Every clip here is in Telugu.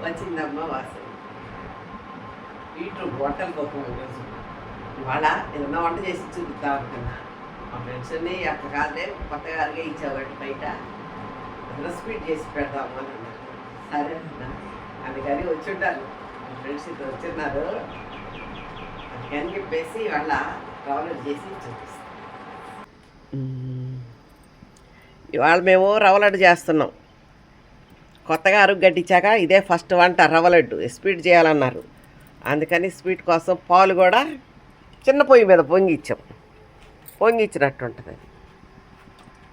వచ్చిందమ్మ వాసన బీట్రూట్ వంటలు కోసం ఇవాళ ఏదన్నా వంట చేసి చూపిస్తా అనుకున్నా మా ఫ్రెండ్స్ని అట్లా కాదే కొత్తగా అరిగే ఇచ్చావాటి బయట స్వీట్ చేసి పెడదాము అని అన్నారు. సరే అన్న అందుకని వచ్చి ఉంటారు మా ఫ్రెండ్స్ ఇద్దరు వచ్చిన్నారు. అందుకని చెప్పేసి ఇవాళ రవ్వ చేసి చూపిస్తాం. ఇవాళ మేము రవ్వ లడ్డు చేస్తున్నాం. కొత్తగా అరుగు గట్టించాక ఇదే ఫస్ట్ వంట రవ్వ లడ్డు స్వీట్ చేయాలన్నారు. అందుకని స్వీట్ కోసం పాలు కూడా చిన్న పొయ్యి మీద పొంగిచ్చినట్టు ఉంటుంది.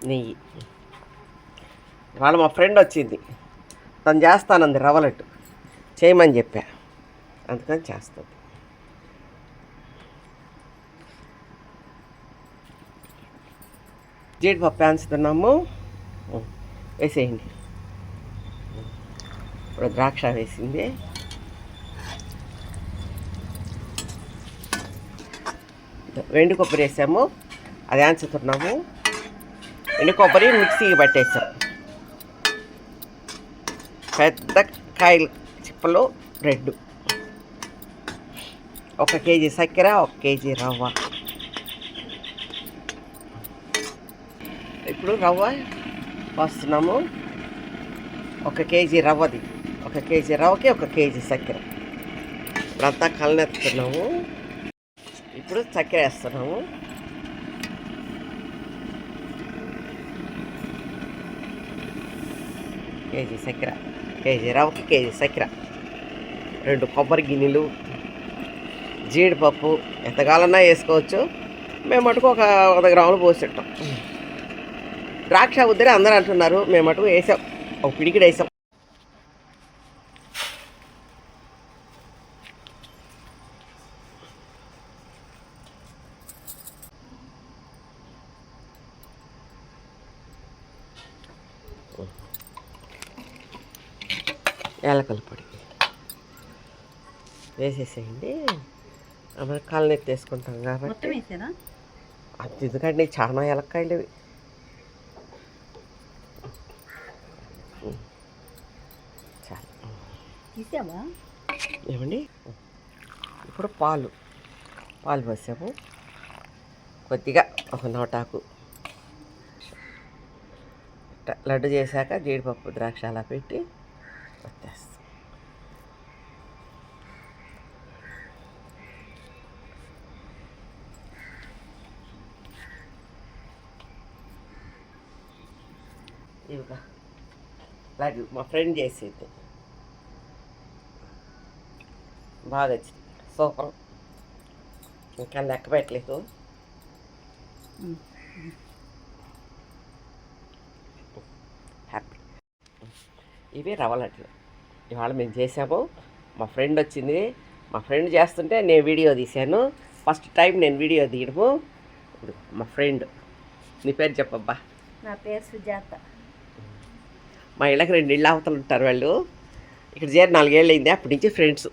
నెయ్యి ఇవాళ మా ఫ్రెండ్ వచ్చింది, తను చేస్తానంది రవ్వ లడ్డు చేయమని చెప్పా, అందుకని చేస్తుంది. జీడిపప్పు వేస్తున్నాము, వేసేయండి. ఇప్పుడు ద్రాక్ష వేసింది, వెండి కొబ్బరి వేసాము, అది వేస్తున్నాము. ఎండు కొబ్బరి మిక్సీకి పట్టేసాం. పెద్ద కాయలు చిప్పలు 2, 1 కేజీ చక్కెర, 1 కేజీ రవ్వ. ఇప్పుడు రవ్వ పోస్తున్నాము. 1 కేజీ రవ్వది, 1 కేజీ రవ్వకి 1 కేజీ చక్కెర. ఇప్పుడంతా కలనెత్తున్నాము. ఇప్పుడు చక్కెర వేస్తున్నాము. కేజీ చక్కెర, కేజీ రవ్వకి కేజీ చక్కెర, 2 కొబ్బరి గిన్నెలు, జీడిపప్పు ఎంతకాలన్నా వేసుకోవచ్చు. మేము మటుకు ఒక 100 గ్రాములు పోసిట్టాం. ద్రాక్ష ఉద్దరే అందరూ అంటున్నారు, మేము మటుకు వేసాం, ఒక పిడికిడు వేసాం. యాలకల పొడి వేసేసేయండి. అప్పుడు కాళ్ళనెత్తి వేసుకుంటాం కాబట్టి అది ఎందుకండి చాలా యాలక్కాయలు ఇవి. చాలా ఏమండి. ఇప్పుడు పాలు పోసాము, కొద్దిగా 1 నోటాకు. లడ్డు చేశాక జీడిపప్పు ద్రాక్ష అలా పెట్టి వచ్చేస్తాం. ఇవిగా లడ్డు మా ఫ్రెండ్ చేసేది బాగా వచ్చింది, సూపర్. ఇంకా లెక్క పెట్టలేదు. హ్యాపీ. ఇవి రవ్వ లడ్డు ఇవాళ మేము చేసాము. మా ఫ్రెండ్ వచ్చింది, మా ఫ్రెండ్ చేస్తుంటే నేను వీడియో తీశాను. ఫస్ట్ టైం నేను వీడియో తీయడము. మా ఫ్రెండ్, నీ పేరు చెప్పబ్బా. నా పేరు సుజాత. మా ఇళ్ళకి 2 ఇళ్ళ అవతలు ఉంటారు వాళ్ళు. ఇక్కడ చేరి 4 ఏళ్ళు అయింది, అప్పటి నుంచి ఫ్రెండ్స్.